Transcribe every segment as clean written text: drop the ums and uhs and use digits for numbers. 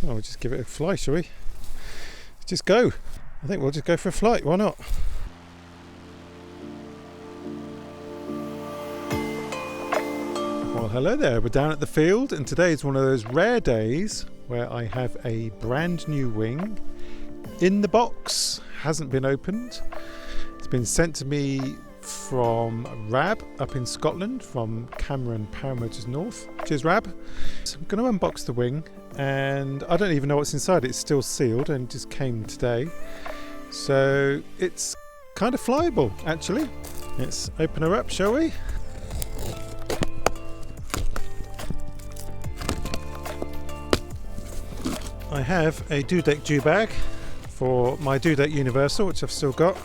Oh, we'll just give it a fly, shall we? Let's just go. I think we'll just go for a flight, why not? Well, hello there, we're down at the field, and today is one of those rare days where I have a brand new wing in the box, hasn't been opened. It's been sent to me from Rab up in Scotland, from Cameron Paramotors North. Cheers, Rab. So I'm going to unbox the wing, and I don't even know what's inside. It's still sealed and just came today. So it's kind of flyable, actually. Let's open her up, shall we? I have a Dudek Dew bag for my Dudek Universal, which I've still got.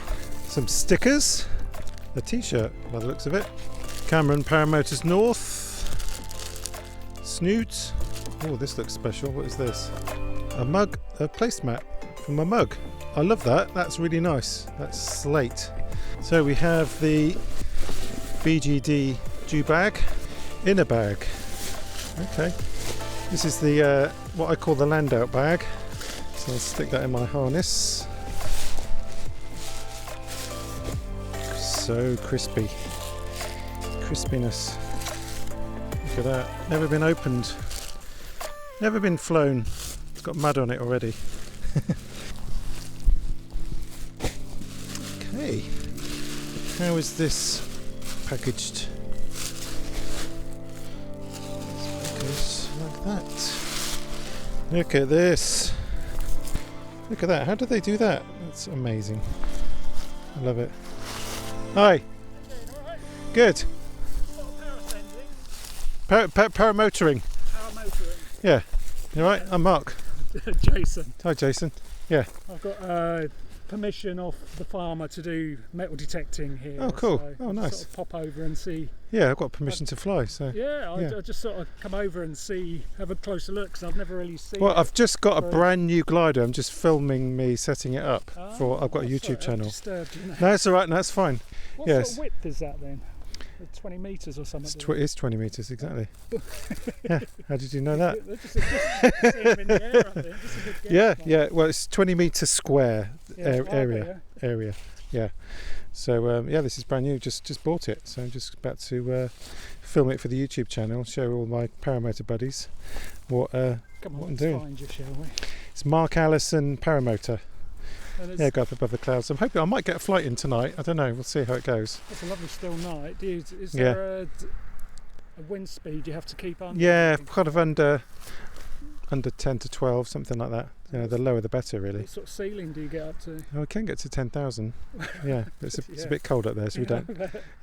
Some stickers, a t-shirt by the looks of it. Cameron Paramotors North. Snoot. Oh, this looks special. What is this? A mug, a placemat from a mug. I love that. That's really nice. That's slate. So we have the BGD Dew bag in a bag. Okay. This is the what I call the land-out bag. So I'll stick that in my harness. So crispy. Crispiness. Look at that. Never been opened. Never been flown. It's got mud on it already. Okay. How is this packaged? It's like that. Look at this. Look at that. How did they do that? That's amazing. I love it. Hi. Good. Paramotoring. Paramotoring. Yeah. You alright? I'm Mark. Jason. Hi, Jason. Yeah. I've got permission off the farmer to do metal detecting here. Oh, cool. So Oh, nice. Sort of pop over and see. Yeah, I've got permission to fly, so. Yeah, I just sort of come over and see, have a closer look, because I've never really seen. Well, I've just got a brand new glider. I'm just filming me setting it up for. I've got a YouTube channel. Disturbed, you know. No, it's all right. No, it's fine. What Yes. sort of width is that then? 20 metres or something? It's 20 metres exactly. Yeah. How did you know that? Just see them in the air up there. Just a good guess, Yeah, like. yeah. Well, it's 20 metre square Yeah. area. Yeah. So yeah, this is brand new. Just bought it. So I'm just about to film it for the YouTube channel. Show all my paramotor buddies what Come on, what I'm let's doing. find you, shall we? It's Mark Allison Paramotor. And Yeah, go up above the clouds. I'm hoping I might get a flight in tonight. I don't know. We'll see how it goes. It's a lovely still night. Is there a wind speed you have to keep under? Yeah, kind of under 10 to 12, something like that. You know, the lower the better, really. What sort of ceiling do you get up to? Oh, we can get to 10,000. Yeah, but it's a bit cold up there, so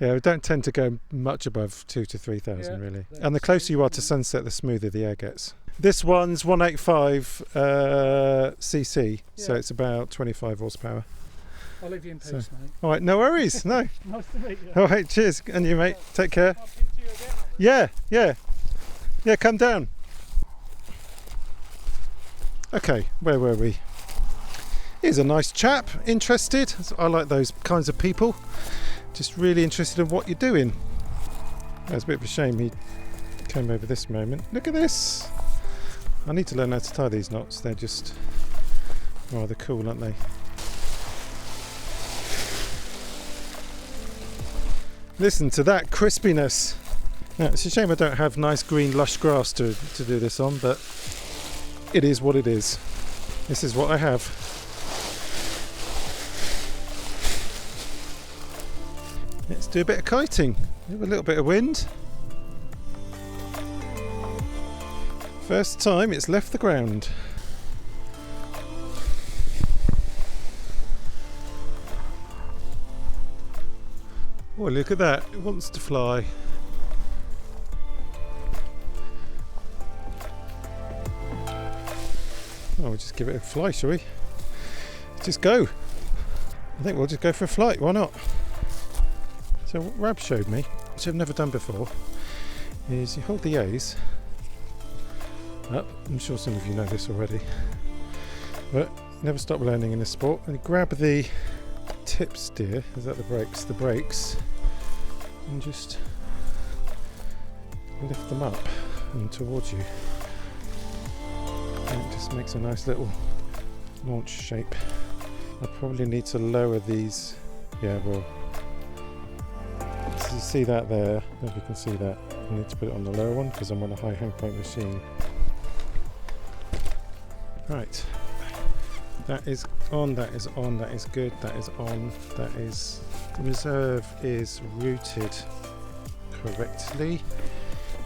Yeah. we don't tend to go much above 2,000 to 3,000, really. And the closer you are to sunset, the smoother the air gets. This one's 185 cc, so it's about 25 horsepower. I'll leave you in peace, So, mate. All right, no worries. No. Nice to meet you. All right, cheers, and you, mate. Take care. I'll speak to you again. Yeah. Come down. Okay, where were we? Here's a nice chap, interested. I like those kinds of people. Just really interested in what you're doing. It's a bit of a shame he came over this moment. Look at this. I need to learn how to tie these knots. They're just rather cool, aren't they? Listen to that crispiness. Now, it's a shame I don't have nice green lush grass to do this on, but it is what it is. This is what I have. Let's do a bit of kiting. We have a little bit of wind. First time it's left the ground. Oh, look at that. It wants to fly. Oh, we'll just give it a fly, shall we? Just go. I think we'll just go for a flight. Why not? So what Rab showed me, which I've never done before, is you hold the A's up. I'm sure some of you know this already, but never stop learning in this sport. And you grab the tip steer, is that the brakes? The brakes, and just lift them up and towards you. And it just makes a nice little launch shape. I probably need to lower these. Yeah, well, so you see that there? I don't know if you can see that. I need to put it on the lower one because I'm on a high hang point machine. Right. That is on, that is on, that is good, that is on, that is... The reserve is routed correctly.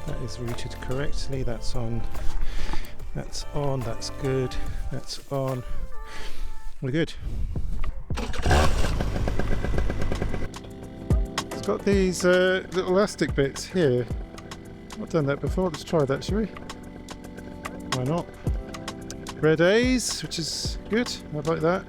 That is routed correctly, that's on, that's good, that's on. We're good. It's got these little elastic bits here. I've not done that before, let's try that, shall we? Why not? Red A's, which is good, I like that.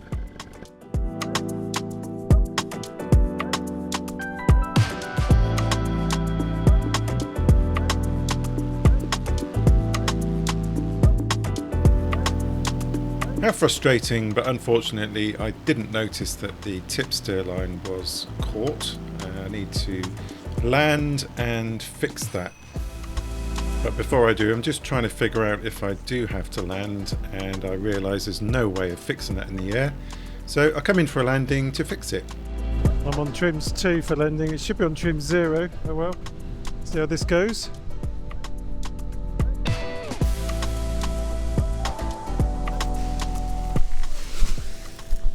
How frustrating, but unfortunately I didn't notice that the tip steer line was caught. I need to land and fix that. But before I do, I'm just trying to figure out if I do have to land, and I realise there's no way of fixing that in the air. So I come in for a landing to fix it. I'm on trims 2 for landing. It should be on trim 0. Oh well. See how this goes.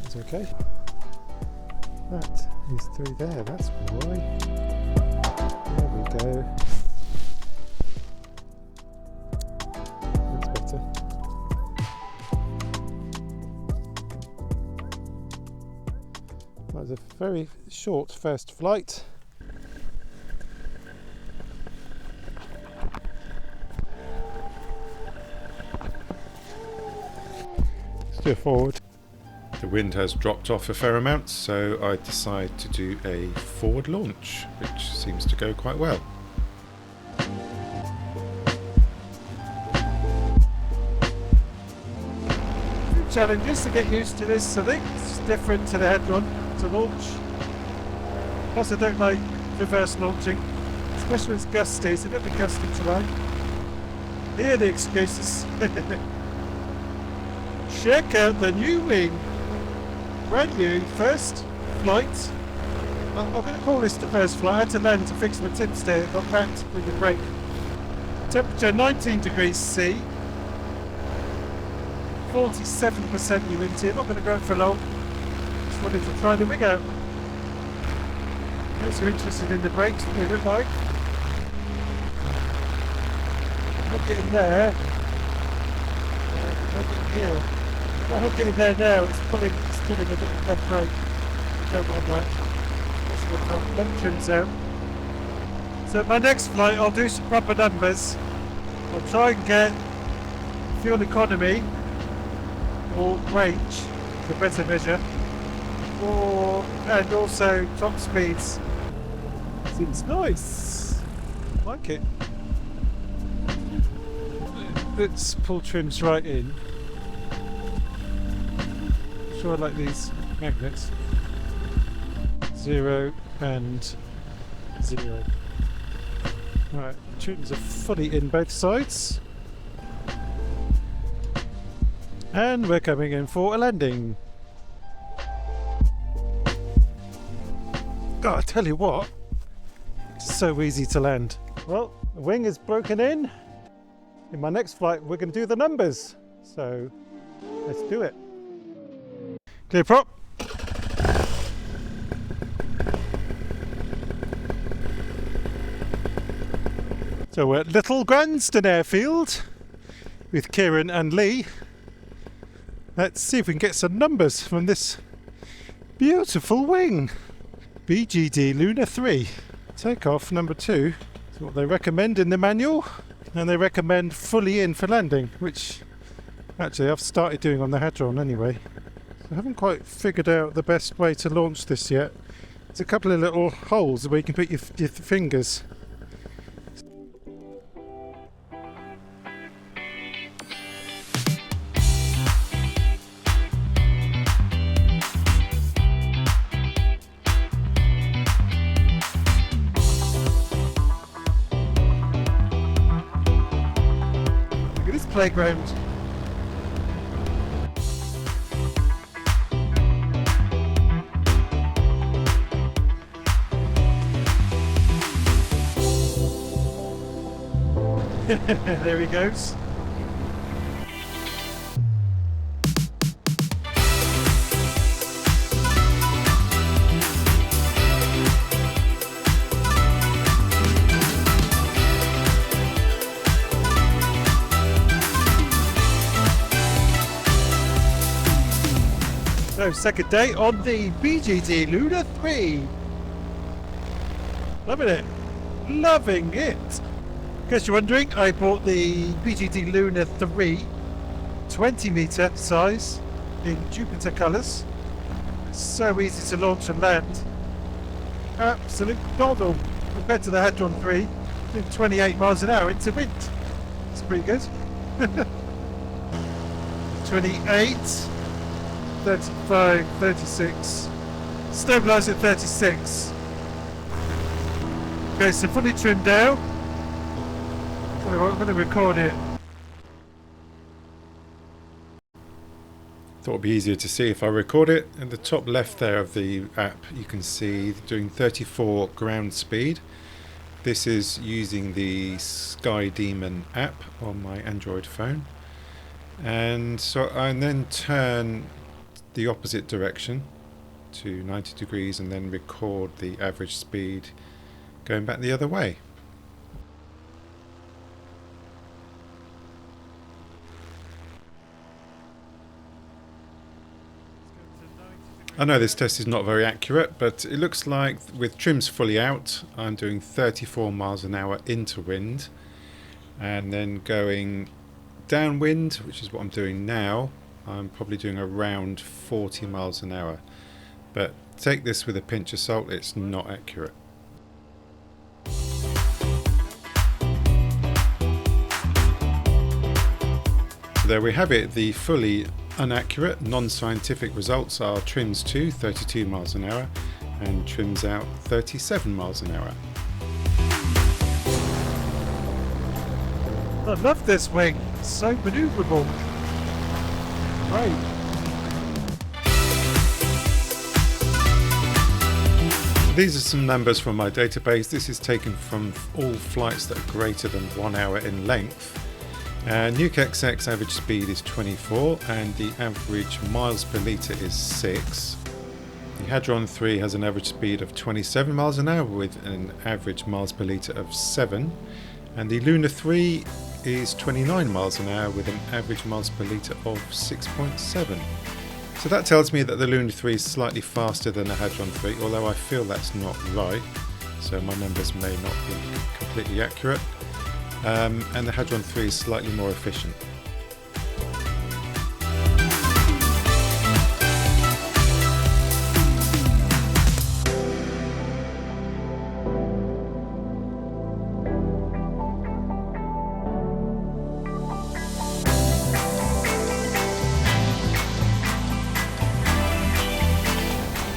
It's okay. That is through there, that's why. There we go. That was a very short first flight. Steer forward. The wind has dropped off a fair amount, so I decide to do a forward launch, which seems to go quite well. Challenges to get used to this. I think it's different to the Hedron to launch. Plus I don't like reverse launching, especially when it's gusty. It's a bit of a gusty terrain. Here are the excuses. Check out the new wing. Brand new, first flight. I'm going to call this the first flight. I had to land to fix my tip steer. Got backed with the brake. Temperature 19 degrees C. 47% humidity. I'm not going to go for long. Just wanted to try the wing out. If you're interested in the brakes, what they look like. Not getting there. Not getting here. I'm not getting there now. It's pulling a bit of left brake. Don't want that. That's what that trims out. So my next flight, I'll do some proper numbers. I'll try and get fuel economy or range for better measure, and also top speeds. Seems nice. Like it. Let's pull trims right in. Sure, I like these magnets. 0 and 0. Right, trims are fully in both sides. And we're coming in for a landing. God, I tell you what, it's so easy to land. Well, the wing is broken in. In my next flight, we're going to do the numbers. So, let's do it. Clear prop. So we're at Little Granston Airfield with Kieran and Lee. Let's see if we can get some numbers from this beautiful wing. BGD Luna 3. Takeoff number 2 is what they recommend in the manual, and they recommend fully in for landing, which actually I've started doing on the Hadron anyway. So I haven't quite figured out the best way to launch this yet. There's a couple of little holes where you can put your fingers. Playground. There he goes. So, second day on the BGD Luna 3. Loving it. Loving it. In case you're wondering, I bought the BGD Luna 3 20 metre size in Jupiter colours. It's so easy to launch and land. Absolute doddle compared to the Hadron 3 doing 28 miles an hour into wind. It's pretty good. 28, 35, 36. Stabilise at 36. Okay, so fully trimmed down. I'm going to record it. Thought it'd be easier to see if I record it. At the top left there of the app, you can see doing 34 ground speed. This is using the SkyDemon app on my Android phone. And so I then turn the opposite direction to 90 degrees and then record the average speed going back the other way. I know this test is not very accurate, but it looks like with trims fully out, I'm doing 34 miles an hour into wind, and then going downwind, which is what I'm doing now, I'm probably doing around 40 miles an hour. But take this with a pinch of salt, it's not accurate. So there we have it, the fully inaccurate, non-scientific results are trims 2, 32 miles an hour, and trims out 37 miles an hour. I love this wing, it's so manoeuvrable. Right. These are some numbers from my database. This is taken from all flights that are greater than 1 hour in length. Nuke XX average speed is 24 and the average miles per litre is 6. The Hadron 3 has an average speed of 27 miles an hour with an average miles per litre of 7. And the Luna 3 is 29 miles an hour with an average miles per litre of 6.7. So that tells me that the Luna 3 is slightly faster than the Hadron 3, although I feel that's not right. So my numbers may not be completely accurate. And the Hadron 3 is slightly more efficient.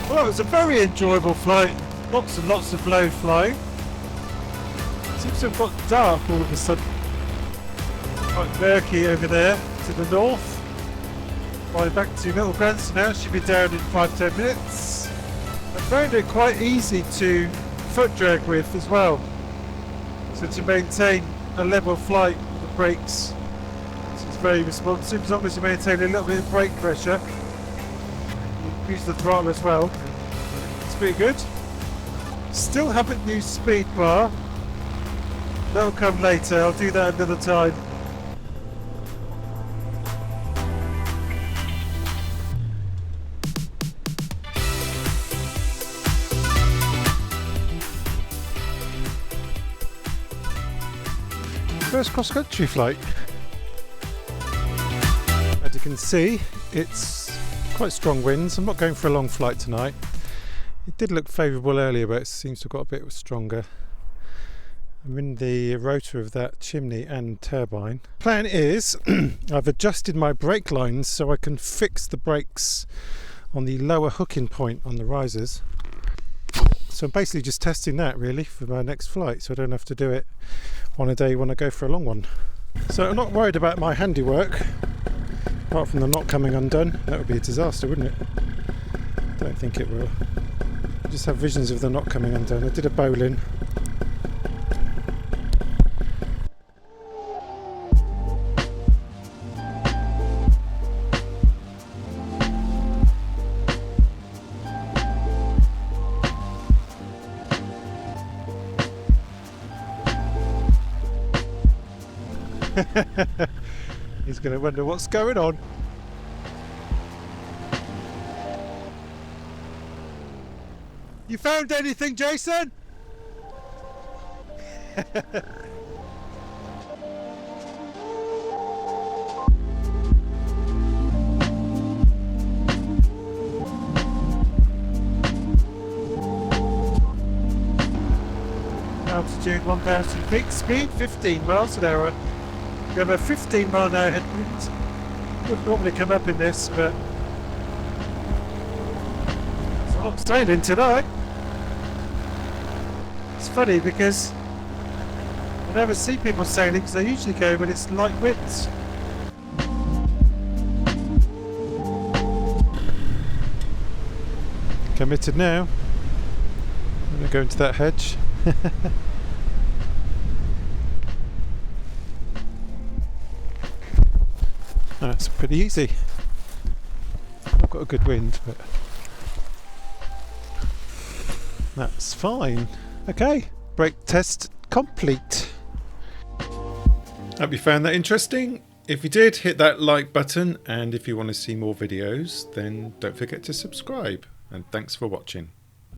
Well, it was a very enjoyable flight. Lots and lots of low flying. Seems to have got dark all of a sudden. Quite murky over there to the north. Flying back to Little Grandson now, should be down in 5-10 minutes. I found it quite easy to foot drag with as well. So to maintain a level flight with the brakes, it's very responsive as long as you maintain a little bit of brake pressure. You use the throttle as well. It's pretty good. Still haven't used speed bar. That'll come later, I'll do that another time. First cross-country flight. As you can see, it's quite strong winds. I'm not going for a long flight tonight. It did look favourable earlier, but it seems to have got a bit stronger. I'm in the rotor of that chimney and turbine. Plan is, I've adjusted my brake lines so I can fix the brakes on the lower hooking point on the risers. So I'm basically just testing that really for my next flight, so I don't have to do it on a day when I go for a long one. So I'm not worried about my handiwork, apart from the knot coming undone. That would be a disaster, wouldn't it? Don't think it will. I just have visions of the knot coming undone. I did a bowline. He's going to wonder what's going on. You found anything, Jason? Altitude 1,000 feet, speed 15 miles an hour. We have a 15 mile an hour headwind. Wouldn't normally come up in this, but it's a lot sailing tonight. It's funny because I never see people sailing because they usually go when it's light winds. Committed now. I'm going to go into that hedge. That's pretty easy. I've got a good wind, but that's fine. Okay, brake test complete. Hope you found that interesting. If you did, hit that like button, and if you want to see more videos, then don't forget to subscribe. And thanks for watching.